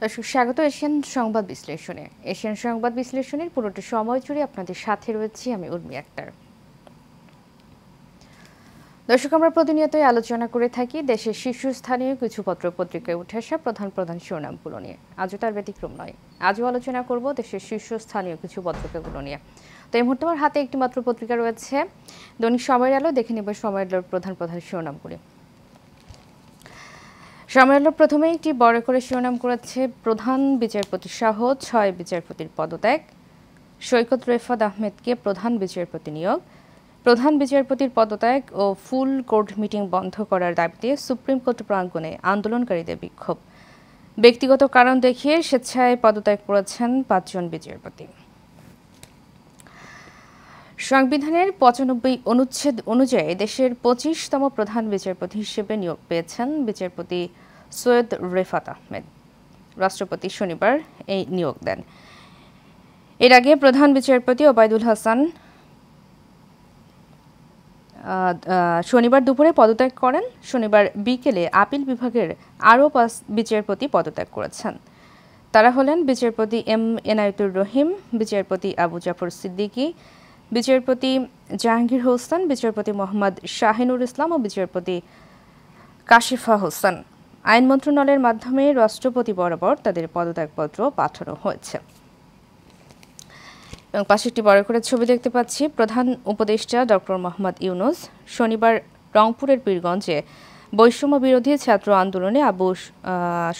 দর্শক স্বাগত এশিয়ান সংবাদ বিশ্লেষণে। এশিয়ান সংবাদ বিশ্লেষণের পুরোটা সময় জুড়ে আপনাদের সাথে রয়েছি আমি উর্মি আক্তার। দর্শক, আমরা প্রতিনিয়তই আলোচনা করে থাকি দেশের শীর্ষস্থানীয় কিছু পত্র পত্রিকায় উঠে আসা প্রধান প্রধান শিরোনামগুলো নিয়ে। আজও তার ব্যতিক্রম নয়। আজও আলোচনা করব দেশের শীর্ষস্থানীয় কিছু পত্রিকাগুলো নিয়ে। তো এই মুহূর্তে আমার হাতে একটি মাত্র পত্রিকা রয়েছে, দৈনিক সময়ের আলো। দেখে নেব সময়ের আলোর প্রধান প্রধান শিরোনামগুলি। সময়ের আলো প্রথমে একটি বড় করে শিরোনাম করেছে, প্রধান বিচারপতি সহ ৬ বিচারপতির পদত্যাগ, সৈকত রেফাত আহমেদকে প্রধান বিচারপতি নিয়োগ, প্রধান বিচারপতির পদত্যাগ ও ফুল কোর্ট মিটিং বন্ধ করার দাবিতে সুপ্রিম কোর্ট প্রাঙ্গণে আন্দোলনকারীদের বিক্ষোভ, ব্যক্তিগত কারণ দেখিয়ে স্বেচ্ছায় পদত্যাগ করেছেন ৫ জন বিচারপতি। সংবিধানের ৯৫ অনুচ্ছেদ অনুযায়ী দেশের ২৫তম প্রধান বিচারপতি হিসেবে নিয়োগ পেয়েছেন বিচারপতি সৈয়দ রেফাত আহমেদ। রাষ্ট্রপতি শনিবার এই নিয়োগ দেন। এর আগে প্রধান বিচারপতি ওবায়দুল হাসান শনিবার দুপুরে পদত্যাগ করেন। শনিবার বিকেলে আপিল বিভাগের আরও ৫ বিচারপতি পদত্যাগ করেছেন। তারা হলেন বিচারপতি এম এনায়েতুর রহিম, বিচারপতি আবু জাফর সিদ্দিকী, বিচারপতি জাহাঙ্গীর হোসেন, বিচারপতি মোহাম্মদ শাহিনুর ইসলাম ও বিচারপতি কাশিফা হোসেন। আইন মন্ত্রণালয়ের মাধ্যমে রাষ্ট্রপতি বরাবর তাদের পদত্যাগপত্র পাঠানো হয়েছে। এবং পাশে একটি বড় করে ছবি দেখতে পাচ্ছি, প্রধান উপদেষ্টা ডক্টর মোহাম্মদ ইউনূস শনিবার রংপুরের পীরগঞ্জে বৈষম্য বিরোধী ছাত্র আন্দোলনে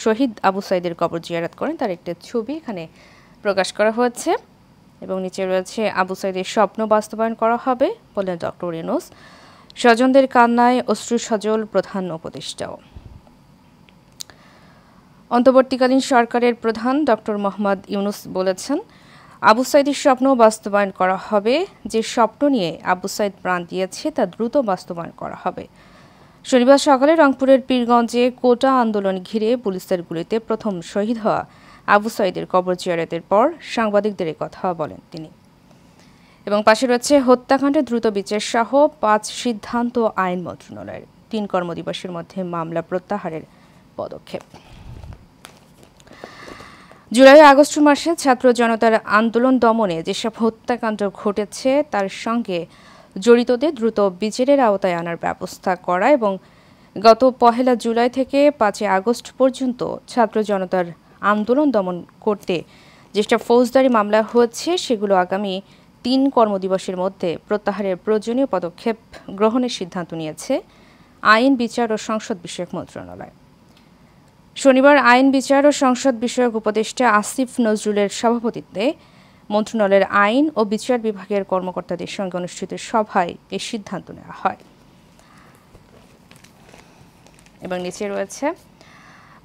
শহীদ আবু সাইদের কবর জিয়ারত করেন। তার একটা ছবি এখানে প্রকাশ করা হয়েছে এবং নিচে রয়েছে, আবু সাইদের স্বপ্ন বাস্তবায়ন করা হবে বললেন ডক্টর ইউনূস। স্বজনদের কান্নায় অশ্রু সজল প্রধান উপদেষ্টাও। অন্তর্বর্তীকালীন সরকারের প্রধান ডক্টর মোহাম্মদ ইউনূস বলেছেন, আবু সাইদের স্বপ্ন বাস্তবায়ন করা হবে। যে স্বপ্ন নিয়ে আবু সাইদ প্রাণ দিয়েছে তা দ্রুত বাস্তবায়ন করা হবে। শনিবার সকালে রংপুরের পীরগঞ্জে কোটা আন্দোলন ঘিরে পুলিশের গুলিতে প্রথম শহীদ হওয়া আবু সাইদের কবর জিয়ারতের পর সাংবাদিকদের কথা বলেন তিনি। এবং পাশে রয়েছে, হত্যাকাণ্ডে দ্রুত বিচার সহ ৫ সিদ্ধান্ত আইন মন্ত্রণালয়ের। ৩ কর্মদিবসের মধ্যে মামলা প্রত্যাহারের পদক্ষেপ। জুলাই আগস্ট মাসে ছাত্র জনতার আন্দোলন দমনে যেসব হত্যাকাণ্ড ঘটেছে তার সঙ্গে জড়িতদের দ্রুত বিচারের আওতায় আনার ব্যবস্থা করা এবং গত ১ জুলাই থেকে ৫ আগস্ট পর্যন্ত ছাত্র জনতার আন্দোলন দমন করতে যেসব ফৌজদারি মামলা হয়েছে সেগুলো আগামী ৩ কর্মদিবসের মধ্যে প্রত্যাহারের প্রয়োজনীয় পদক্ষেপ গ্রহণের সিদ্ধান্ত নিয়েছে আইন, বিচার ও সংসদ বিষয়ক মন্ত্রণালয়। শনিবার আইন, বিচার ও সংসদ বিষয়ক উপদেষ্টা আসিফ নজরুলের সভাপতিত্বে মন্ত্রণালয়ের আইন ও বিচার বিভাগের কর্মকর্তাদের সঙ্গে অনুষ্ঠিত সভায় এই সিদ্ধান্ত নেওয়া হয়। এবং নিচে রয়েছে,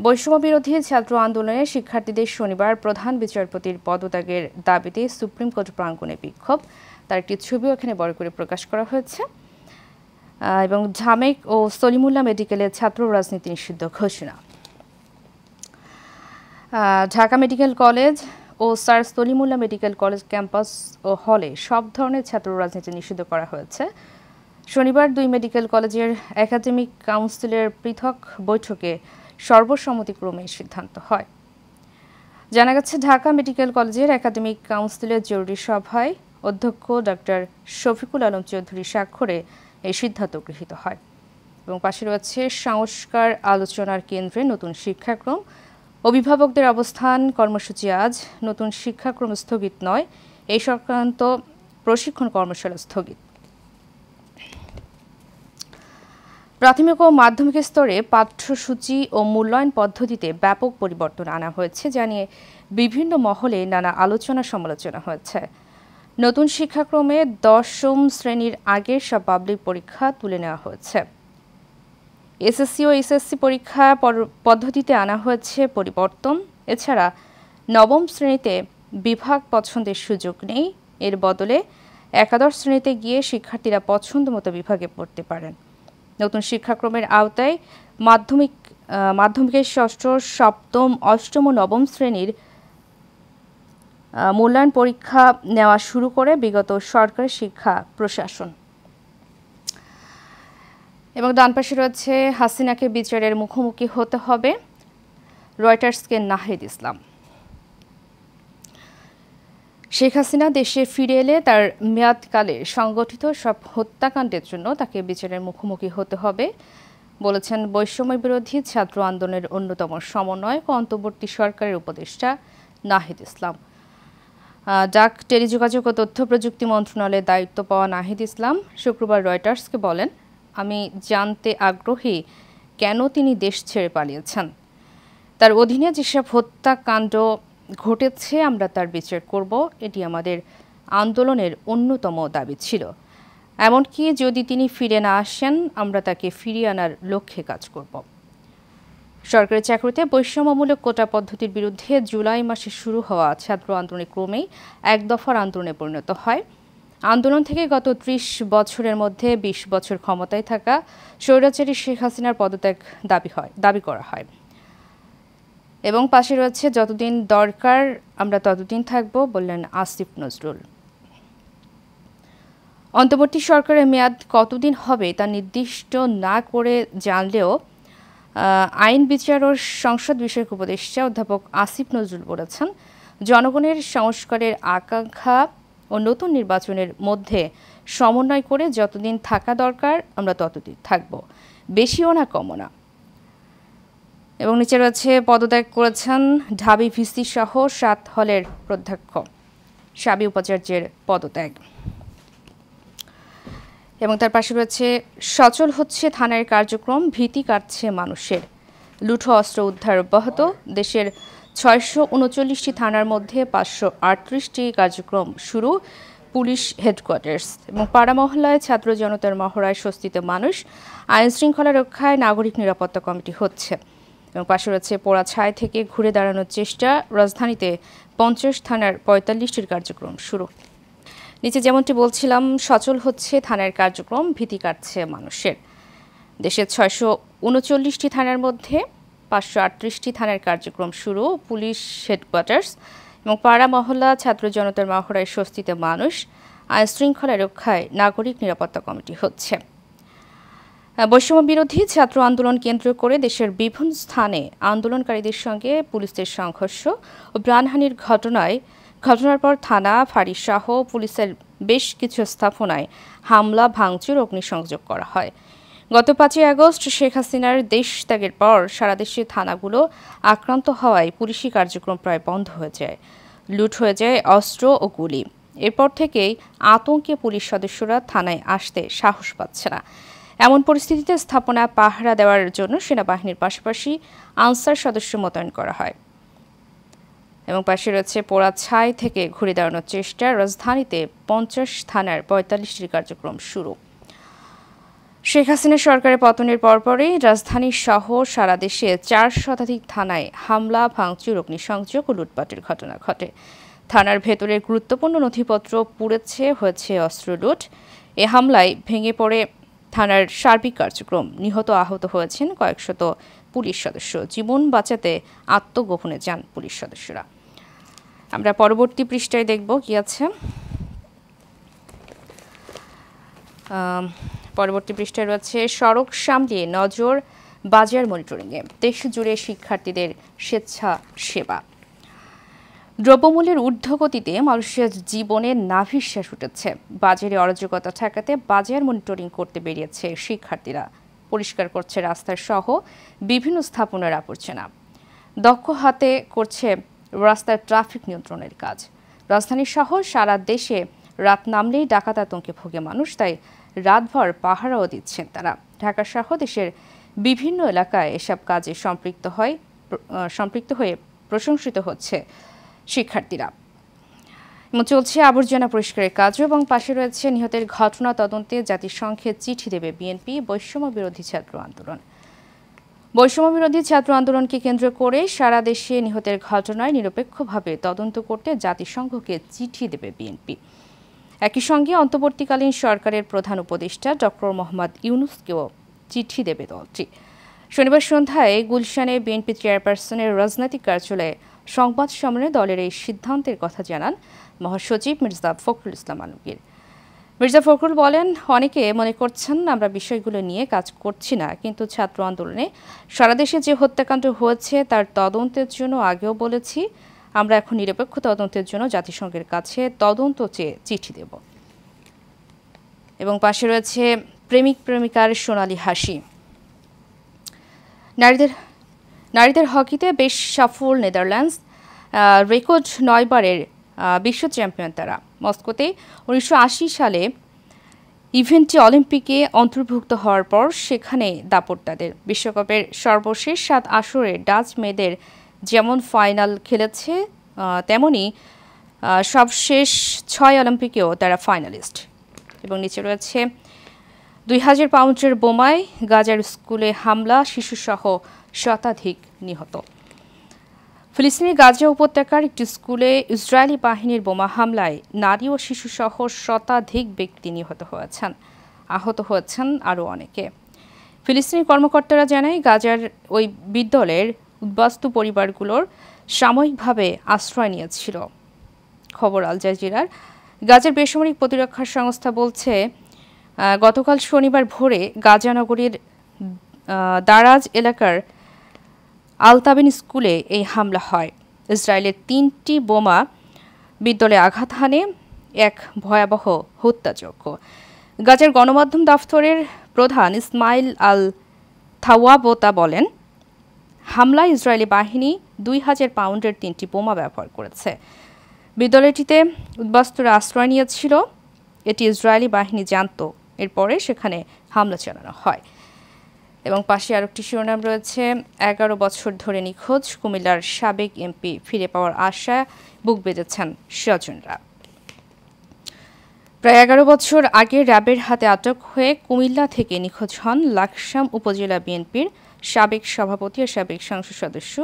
বৈষম্য বিরোধী ছাত্র আন্দোলনে শিক্ষার্থীদের শনিবার প্রধান বিচারপতির পদত্যাগের দাবিতে সুপ্রিম কোর্ট প্রাঙ্গণে বিক্ষোভ। তার একটি ছবিও এখানে বড় করে প্রকাশ করা হয়েছে। এবং ঢামেক ও সলিমুল্লাহ মেডিকেলে ছাত্র রাজনীতি নিষিদ্ধ ঘোষণা। ঢাকা মেডিকেল কলেজ ও sir Salimullah medical college campus ও হলে সব ধরনের ছাত্র রাজনীতি নিষিদ্ধ করা হয়েছে। শনিবার ২ মেডিকেল কলেজের একাডেমিক কাউন্সিলের পৃথক বৈঠকে সর্বসম্মতিক্রমে সিদ্ধান্ত হয়। জানা গেছে, ঢাকা মেডিকেল কলেজের একাডেমিক কাউন্সিলের জরুরি সভায় অধ্যক্ষ ডক্টর শফিকুল আলম চৌধুরী স্বাক্ষরে এই সিদ্ধান্ত গৃহীত হয়। এবং পাশে রয়েছে, সংস্কার আলোচনার কেন্দ্রে নতুন শিক্ষাক্রম, অভিভাবকদের অবস্থান কর্মসূচি আজ, নতুন শিক্ষাক্রম স্থগিত নয়, এই সংক্রান্ত প্রশিক্ষণ কর্মশালা স্থগিত। প্রাথমিক ও মাধ্যমিক স্তরে পাঠ্যসূচি ও মূল্যায়ন পদ্ধতিতে ব্যাপক পরিবর্তন আনা হয়েছে, যা নিয়ে বিভিন্ন মহলে নানা আলোচনা সমালোচনা হয়েছে। নতুন শিক্ষাক্রমে ১০ম শ্রেণীর আগের সব পাবলিক পরীক্ষা তুলে নেওয়া হয়েছে। এসএসসি ও এসএসসি পরীক্ষা পদ্ধতিতে আনা হয়েছে পরিবর্তন। এছাড়া ৯ম শ্রেণীতে বিভাগ পছন্দের সুযোগ নেই। এর বদলে একাদশ শ্রেণীতে গিয়ে শিক্ষার্থীরা পছন্দ মতো বিভাগে পড়তে পারেন। নতুন শিক্ষাক্রমের আওতায় মাধ্যমিকের ষষ্ঠ, সপ্তম, অষ্টম ও নবম শ্রেণীর মূল্যায়ন পরীক্ষা নেওয়া শুরু করে বিগত সরকারি শিক্ষা প্রশাসন। এবং ডান পাশে রয়েছে, হাসিনাকে বিচারের মুখোমুখি হতে হবে। রয়টার্সকে নাহিদ ইসলাম। শেখ হাসিনা দেশে ফিরে এলে তার মেয়াদকালে সংগঠিত সব হত্যাকাণ্ডের জন্য তাকে বিচারের মুখোমুখি হতে হবে বলেছেন বৈষম্য বিরোধী ছাত্র আন্দোলনের অন্যতম সমন্বয়ক ও অন্তর্বর্তী সরকারের উপদেষ্টা নাহিদ ইসলাম। ডাক, টেলিযোগাযোগ ও তথ্য প্রযুক্তি মন্ত্রণালয়ের দায়িত্ব পাওয়া নাহিদ ইসলাম শুক্রবার রয়টার্সকে বলেন, আমি জানতে আগ্রহী কেন তিনি দেশ ছেড়ে পালিয়েছেন। তার অধীনে যেসব হত্যাকাণ্ড ঘটেছে আমরা তার বিচার করব, এটি আমাদের আন্দোলনের অন্যতম দাবি ছিল। এমনকি যদি তিনি ফিরে না আসেন আমরা তাকে ফিরিয়ে আনার লক্ষ্যে কাজ করব। সরকারি চাকরিতে বৈষম্যমূলক কোটা পদ্ধতির বিরুদ্ধে জুলাই মাসে শুরু হওয়া ছাত্র আন্দোলনের ক্রমেই এক দফার আন্দোলনে পরিণত হয়। আন্দোলন থেকে গত ৩০ বছরের মধ্যে ২০ বছর ক্ষমতায় থাকা স্বৈরাচারী শেখ হাসিনার পদত্যাগ দাবি করা হয় এবং পাশে রয়েছে যতদিন দরকার আমরা ততদিন থাকব, বললেন আসিফ নজরুল। অন্তর্বর্তী সরকারের মেয়াদ কতদিন হবে তা নির্দিষ্ট না করে জানলেও আইন বিচার ও সংসদ বিষয়ক উপদেষ্টা অধ্যাপক আসিফ নজরুল বলেছেন, জনগণের সংস্কারের আকাঙ্ক্ষা ও নতুন নির্বাচনের মধ্যে সমন্বয় করে যতদিন থাকা দরকার আমরা ততদিন থাকব, বেশিও না কমও না। এবং নিচে রয়েছে পদত্যাগ করেছেন ঢাবি ভিসি সহ ৭ হলের প্রধ্যক্ষ, সাবি উপাচার্যের পদত্যাগ। এবং তার পাশে রয়েছে সচল হচ্ছে থানার কার্যক্রম, ভীতি কাটছে মানুষের, লুঠো অস্ত্র উদ্ধার অব্যাহত, দেশের ৬৩৯টি থানার মধ্যে ৫৩৮টি কার্যক্রম শুরু, পুলিশ হেডকোয়ার্টার্স। এবং পাড়া মহল্লায় ছাত্র জনতার মহড়ায় স্বস্তিতে মানুষ, আইন শৃঙ্খলা রক্ষায় নাগরিক নিরাপত্তা কমিটি হচ্ছে। এবং পাশে রয়েছে পোড়াছাই থেকে ঘুরে দাঁড়ানোর চেষ্টা, রাজধানীতে ৫০ থানার ৪৫টির কার্যক্রম শুরু। নিচে যেমনটি বলছিলাম, সচল হচ্ছে থানার কার্যক্রম, ভীতি কাটছে মানুষের, দেশের ৬৩৯টি থানার মধ্যে ৫৩৮টি থানার কার্যক্রম শুরু, পুলিশ হেডকোয়ার্টার্স। এবং পাড়া মহল্লা ছাত্র জনতার মহড়ায় স্বস্তিতে মানুষ, আইন শৃঙ্খলা রক্ষায় নাগরিক নিরাপত্তা কমিটি হচ্ছে। বৈষম্য বিরোধী ছাত্র আন্দোলন কেন্দ্র করে দেশের বিভিন্ন স্থানে আন্দোলনকারীদের সঙ্গে পুলিশের সংঘর্ষ ও প্রাণহানির ঘটনার পর থানা, ফাঁড়িসহ পুলিশের বেশ কিছু স্থাপনায় হামলা, ভাঙচুর, অগ্নিসংযোগ করা হয়। গত ৫ই আগস্ট শেখ হাসিনার দেশ ত্যাগের পর সারা দেশে থানাগুলো আক্রান্ত হওয়ায় পুলিশি কার্যক্রম প্রায় বন্ধ হয়ে যায়, লুট হয়ে যায় অস্ত্র ও গুলি। এরপর থেকেই আতঙ্কে পুলিশ সদস্যরা থানায় আসতে সাহস পাচ্ছে না। এমন পরিস্থিতিতে স্থাপনা পাহারা দেওয়ার জন্য সেনাবাহিনীর পাশাপাশি আনসার সদস্য মোতায়েন করা হয়। এবং পাশে রয়েছে পোড়াছাই থেকে ঘুরে দাঁড়ানোর চেষ্টা, রাজধানীতে ৫০ থানার ৪৫টির কার্যক্রম শুরু। শেখ হাসিনা সরকারের পতনের পরপরই রাজধানী সহ সারা দেশে ৪ শতাধিক থানায় হামলা, ভাঙচুর, অগ্নিসংযোগ ও লুটপাটের ঘটনা ঘটে। থানার ভেতরের গুরুত্বপূর্ণ নথিপত্র পুড়েছে, হয়েছে অস্ত্র লুট। এ হামলায় ভেঙে পড়ে থানার সার্বিক কার্যক্রম, নিহত আহত হয়েছেন কয়েকশত পুলিশ সদস্য, জীবন বাঁচাতে আত্মগোপনে যান পুলিশ সদস্যরা। আমরা পরবর্তী পৃষ্ঠায় দেখব কি আছে। পরবর্তী পৃষ্ঠায় রয়েছে সড়ক সামলিয়ে নজর বাজার মনিটরিংয়ে, দেশ জুড়ে শিক্ষার্থীদের স্বেচ্ছাসেবা। দ্রব্যমূল্যের ঊর্ধ্বগতিতে মানুষের জীবনে নাভিশ্বাস উঠেছে। বাজারে অরাজকতা ঠেকাতে বাজার মনিটরিং করতে বেরিয়েছে শিক্ষার্থীরা। পরিষ্কার করছে রাস্তার সহ বিভিন্ন স্থাপনার আবর্জনা, দক্ষ হাতে করছে রাস্তার ট্রাফিক নিয়ন্ত্রণের কাজ। রাজধানী সহ সারা দেশে রাত নামলেই ডাকাত আতঙ্কে ভোগে মানুষ, তাই রাতভর পাহারাও দিচ্ছেন তারা। ঢাকা সহ দেশের বিভিন্ন এলাকায় এসব কাজে সম্পৃক্ত হয়ে প্রশংসিত হচ্ছে শিক্ষার্থীরা। চলছে আবর্জনা পরিষ্কারের কাজও। এবং পাশে রয়েছে নিহতের ঘটনা তদন্তে জাতিসংঘে চিঠি দেবে বিএনপি, বৈষম্য বিরোধী ছাত্র আন্দোলন। বৈষম্য বিরোধী ছাত্র আন্দোলনকে কেন্দ্র করে সারা দেশে নিহতের ঘটনায় নিরপেক্ষভাবে তদন্ত করতে জাতিসংঘকে চিঠি দেবে বিএনপি। একই সঙ্গে অন্তর্বর্তীকালীন সরকারের প্রধান উপদেষ্টা ডক্টর মোহাম্মদ ইউনূসকেও চিঠি দেবে দলটি। শনিবার সন্ধ্যায় গুলশানে বিএনপি চেয়ারপারসনের রাজনৈতিক কার্যালয়ে সংবাদ সম্মেলনে দলের এই সিদ্ধান্তের কথা জানান মহাসচিব মির্জা ফখরুল ইসলাম আলমগীর। মির্জা ফখরুল বলেন, অনেকে মনে করছেন আমরা বিষয়গুলো নিয়ে কাজ করছি না, কিন্তু ছাত্র আন্দোলনে সারা দেশে যে হত্যাকাণ্ড হয়েছে তার তদন্তের জন্য আগেও বলেছি আমরা এখন নিরপেক্ষ তদন্তের জন্য জাতিসংঘের কাছে তদন্ত চেয়ে চিঠি দেব। এবং পাশে রয়েছে প্রেমিক প্রেমিকার সোনালী হাসি। নারীদের হকিতে বেশ সফল নেদারল্যান্ডস, রেকর্ড 9 বারের বিশ্ব চ্যাম্পিয়ন তারা। মস্কোতে 1980 সালে ইভেন্টটি অলিম্পিকে অন্তর্ভুক্ত হওয়ার পর সেখানে দাপট তাদের। বিশ্বকাপের সর্বশেষ 7 আসরে ডাচ মেয়েদের যেমন ফাইনাল খেলেছে, তেমনি সবশেষ 6 অলিম্পিকেও তারা ফাইনালিস্ট। এবং নিচে রয়েছে 2000 পাউন্ডের বোমায় গাজার স্কুলে হামলা, শিশুসহ শতাধিক নিহত। ফিলিস্তিনি গাজা উপত্যকার একটি স্কুলে ইসরায়েলি বাহিনীর বোমা হামলায় নারী ও শিশুসহ শতাধিক ব্যক্তি নিহত হয়েছেন, আহত হয়েছেন আরও অনেকে। ফিলিস্তিনি কর্মকর্তারা জানায় গাজার ওই বিদ্যালয়ের উদ্বাস্তু পরিবারগুলোর সাময়িকভাবে আশ্রয় নিয়েছিল। খবর আল জাজিরার। গাজার বেসামরিক প্রতিরক্ষা সংস্থা বলছে, গতকাল শনিবার ভোরে গাজা নগরীর দারাজ এলাকার আলতাবিন স্কুলে এই হামলা হয়। ইসরায়েলের 3টি বোমা বিদ্যালয়ে আঘাত হানে, এক ভয়াবহ হত্যাযজ্ঞ। গাজার গণমাধ্যম দফতরের প্রধান ইসমাইল আল থাওয়াবোতা বলেন, হামলায় ইসরায়েলি বাহিনী 2000 পাউন্ডের 3টি বোমা ব্যবহার করেছে। বিদ্যালয়টিতে উদ্বাস্তুরা আশ্রয় নিয়েছিল, এটি ইসরায়েলি বাহিনী জানত। এরপরে সেখানে হামলা চালানো হয়। এবং পাশে আরেকটি শিরোনাম রয়েছে, 11 বছর ধরে নিখোঁজ কুমিল্লার সাবেক এমপি ফিরে পাওয়ার আশায় বুক বেঁধেছেন স্বজনরা। প্রায় 11 বছর আগে র্যাবের হাতে আটক হয়ে কুমিল্লা থেকে নিখোঁজ হন লাকসাম উপজেলা বিএনপির সাবেক সভাপতি ও সাবেক সংসদ সদস্য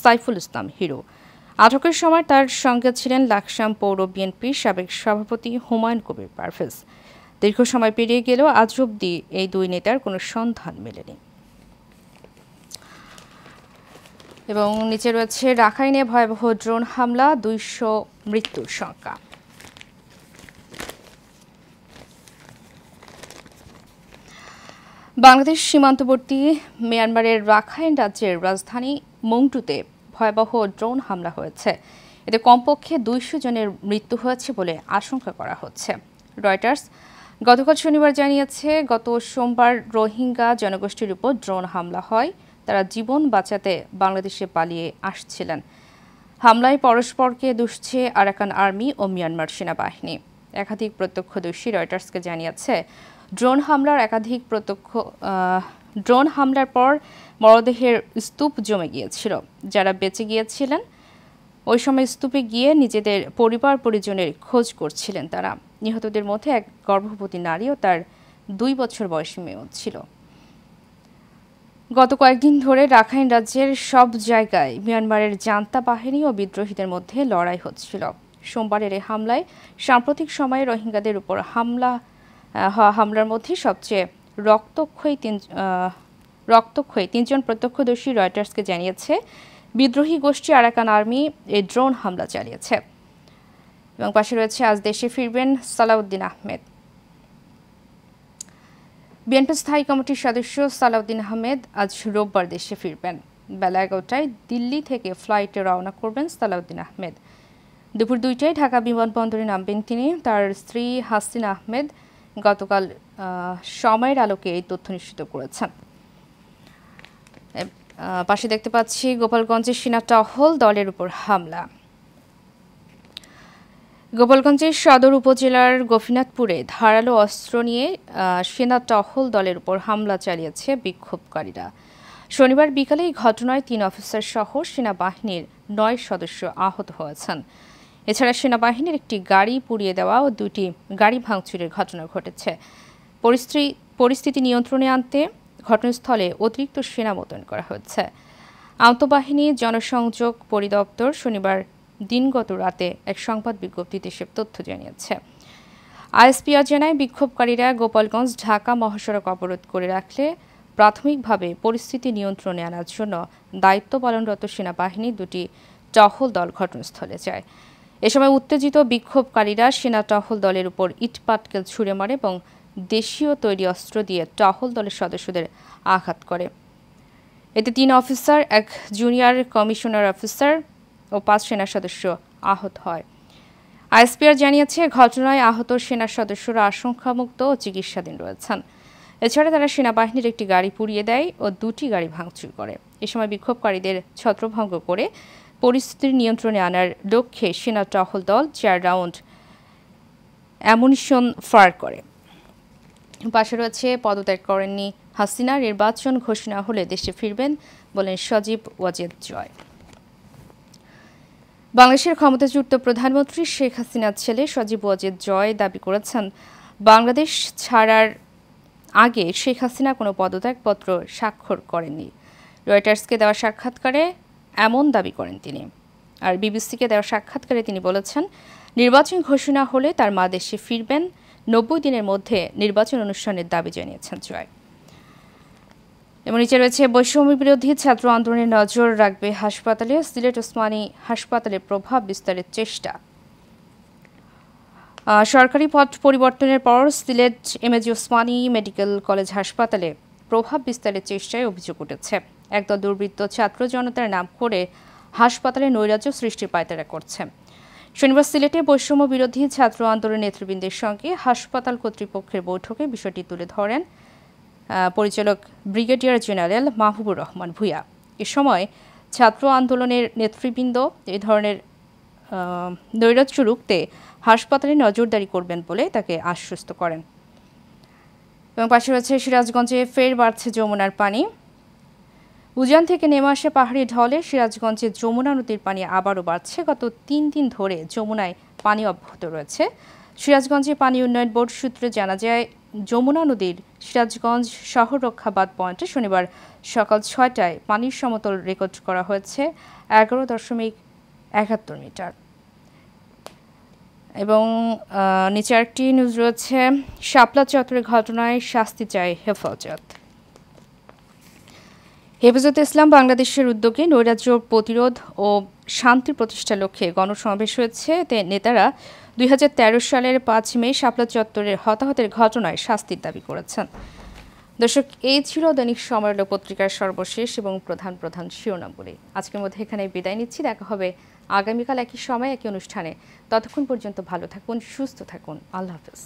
সাইফুল ইসলাম হিরো। আটকের সময় তার সঙ্গে ছিলেন লাকসাম পৌর বিএনপির সাবেক সভাপতি হুমায়ুন কবির পারভেজ। দীর্ঘ সময় পেরিয়ে গেলেও আজ অবধি এই দুই নেতার কোনো সন্ধান মেলেনি। এবং নিচে রয়েছে রাখাইনে ভয়াবহ ড্রোন হামলা, 200 মৃত্যুর সংখ্যা। বাংলাদেশ সীমান্তবর্তী মিয়ানমারের রাখাইন রাজ্যের রাজধানী মংটুতে ভয়াবহ ড্রোন হামলা হয়েছে। এতে কমপক্ষে 200 জনের মৃত্যু হয়েছে বলে আশঙ্কা করা হচ্ছে। রয়টার্স গতকাল শনিবার জানিয়েছে, গত সোমবার রোহিঙ্গা জনগোষ্ঠীর উপর ড্রোন হামলা হয়। তারা জীবন বাঁচাতে বাংলাদেশে পালিয়ে আসছিলেন। হামলায় পরস্পরকে দুষছে আরাকান আর্মি ও মিয়ানমার সেনাবাহিনী। একাধিক প্রত্যক্ষদর্শী রয়টার্সকে জানিয়েছে, ড্রোন হামলার পর মরদেহের স্তূপ জমে গিয়েছিল। যারা বেঁচে গিয়েছিলেন ওই সময় স্তূপে গিয়ে নিজেদের পরিবার পরিজনের খোঁজ করছিলেন তারা। নিহতদের মধ্যে এক গর্ভবতী নারী ও তার 2 বছর বয়সী মেয়েও ছিল। গত কয়েকদিন ধরে রাখাইন রাজ্যের সব জায়গায় মিয়ানমারের জান্তা বাহিনী ও বিদ্রোহীদের মধ্যে লড়াই হচ্ছিল। সোমবারের এই হামলায় সাম্প্রতিক সময়ে রোহিঙ্গাদের উপর হামলার মধ্যে সবচেয়ে রক্তক্ষয়ী 3 জন প্রত্যক্ষদর্শী রয়টার্সকে জানিয়েছে, বিদ্রোহী গোষ্ঠী আরাকান আর্মি এই ড্রোন হামলা চালিয়েছে। এবং পাশে রয়েছে, আজ দেশে ফিরবেন সালাউদ্দিন আহমেদ। বিএনপি স্থায়ী কমিটির সদস্য সালাউদ্দিন আহমেদ আজ রোববার দেশে ফিরবেন। বেলা 11টায় দিল্লি থেকে ফ্লাইটে রওনা করবেন সালাউদ্দিন আহমেদ। দুপুর 2টায় ঢাকা বিমানবন্দরে নামবেন তিনি। তার স্ত্রী হাসিনা আহমেদ গতকাল সময়ের আলোকে এই তথ্য নিশ্চিত করেছেন। পাশে দেখতে পাচ্ছি, গোপালগঞ্জের সেনা টহল দলের উপর হামলা। গোপালগঞ্জের সদর উপজেলার গোপীনাথপুরে ধারালো অস্ত্র নিয়ে সেনা টহল দলের উপর হামলা চালিয়েছে বিক্ষোভকারীরা। শনিবার বিকালে এই ঘটনায় 3 অফিসার সহ সেনাবাহিনীর 9 সদস্য আহত হয়েছেন। এছাড়া সেনাবাহিনীর একটি গাড়ি পুড়িয়ে দেওয়া ও 2টি গাড়ি ভাঙচুরের ঘটনা ঘটেছে। পরিস্থিতি নিয়ন্ত্রণে আনতে ঘটনাস্থলে অতিরিক্ত সেনা মোতায়েন করা হয়েছে। আন্তঃবাহিনী জনসংযোগ পরিদপ্তর শনিবার দিনগত রাতে এক সংবাদ বিজ্ঞপ্তিতে এসব তথ্য জানিয়েছে। আইএসপিআর জানায়, বিক্ষোভকারীরা গোপালগঞ্জ ঢাকা মহাসড়ক অবরোধ করে রাখলে প্রাথমিকভাবে পরিস্থিতি নিয়ন্ত্রণে আনার জন্য দায়িত্ব পালনরত সেনাবাহিনীর 2টি টহল দল ঘটনাস্থলে যায়। এ সময় উত্তেজিত বিক্ষোভকারীরা সেনা টহল দলের উপর ইটপাটকেল ছুড়ে মারে এবং দেশীয় তৈরি অস্ত্র দিয়ে টহল দলের সদস্যদের আঘাত করে। এতে ৩ অফিসার, ১ জুনিয়র কমিশনার অফিসার ও ৫ সেনা সদস্য আহত হয়। আইএসপিআর জানিয়েছে, ঘটনায় আহত সেনা সদস্যরা আশঙ্কামুক্ত ও চিকিৎসাধীন রয়েছেন। এছাড়া তারা সেনাবাহিনীর একটি গাড়ি পুড়িয়ে দেয় ও ২টি গাড়ি ভাঙচুর করে। এ সময় বিক্ষোভকারীদের ছত্রভঙ্গ করে পরিস্থিতির নিয়ন্ত্রণে আনার লক্ষ্যে সেনা টহল দল ৪ রাউন্ড অ্যামুনিশন ফায়ার করে। পাশে রয়েছে, পদত্যাগ করেননি হাসিনা, নির্বাচন ঘোষণা হলে দেশে ফিরবেন বলেন সজীব ওয়াজেদ জয়। বাংলাদেশের ক্ষমতাচ্যুত প্রধানমন্ত্রী শেখ হাসিনার ছেলে সজীব ওয়াজেদ জয় দাবি করেছেন, বাংলাদেশ ছাড়ার আগে শেখ হাসিনা কোনো পদত্যাগপত্র স্বাক্ষর করেননি। রয়টার্সকে দেওয়া সাক্ষাৎকারে এমন দাবি করেন তিনি। আর বিবিসিকে দেওয়া সাক্ষাৎকারে তিনি বলেছেন, নির্বাচন ঘোষণা হলে তার মা দেশে ফিরবেন। ৯০ দিনের মধ্যে নির্বাচন অনুষ্ঠানের দাবি জানিয়েছেন জয়। এবং নিচে রয়েছে, বৈষম্য বিরোধী ছাত্র আন্দোলনে নজর রাখবে হাসপাতালে, সিলেট ওসমানী হাসপাতালে প্রভাব বিস্তারের চেষ্টা। সরকারি পদ পরিবর্তনের পর Sylhet MAG Osmani medical college হাসপাতালে প্রভাব বিস্তারের চেষ্টায় অভিযোগ উঠেছে। একদল দুর্বৃত্ত ছাত্র জনতার নাম করে হাসপাতালে নৈরাজ্য সৃষ্টির পায়তারা করছে। শনিবার সিলেটে বৈষম্য বিরোধী ছাত্র আন্দোলন নেতৃবৃন্দের সঙ্গে হাসপাতাল কর্তৃপক্ষের বৈঠকে বিষয়টি তুলে ধরেন পরিচালক ব্রিগেডিয়ার জেনারেল মাহবুবুর রহমান ভূঁইয়া। এ সময় ছাত্র আন্দোলনের নেতৃবৃন্দ এ ধরনের নৈরাজ্য রুখতে হাসপাতালে নজরদারি করবেন বলে তাকে আশ্বস্ত করেন। এবং পাশে রয়েছে, সিরাজগঞ্জে ফের বাড়ছে যমুনার পানি। উজান থেকে নেমে আসে পাহাড়ি ঢলে সিরাজগঞ্জে যমুনা নদীর পানি আবারও বাড়ছে। গত ৩ দিন ধরে যমুনায় পানি অব্যাহত রয়েছে। সিরাজগঞ্জে পানি উন্নয়ন বোর্ড সূত্রে জানা যায়, যমুনা নদীর সিরাজগঞ্জ শহর রক্ষা বাঁধ পয়েন্টে শনিবার সকাল ৬টায় পানির সমতল রেকর্ড করা হয়েছে ১১.৭১ মিটার। এবং নিচে আরেকটি নিউজ রয়েছে, শাপলা চত্বরের ঘটনায় শাস্তি চায় হেফাজত। হেফাজতে ইসলাম বাংলাদেশের উদ্যোগে নৈরাজ্য প্রতিরোধ ও শান্তি প্রতিষ্ঠার লক্ষ্যে গণসমাবেশ হয়েছে। এতে নেতারা ২০১৩ সালের ৫ মে শাপলা চত্বরের হতাহতের ঘটনায় শাস্তির দাবি করেছেন। দর্শক, এই ছিল দৈনিক সময় পত্রিকার সর্বশেষ এবং প্রধান প্রধান শিরোনামগুলি। আজকের মধ্যে এখানে বিদায় নিচ্ছি। দেখা হবে আগামীকাল একই সময় একই অনুষ্ঠানে। ততক্ষণ পর্যন্ত ভালো থাকুন, সুস্থ থাকুন। আল্লাহ হাফেজ।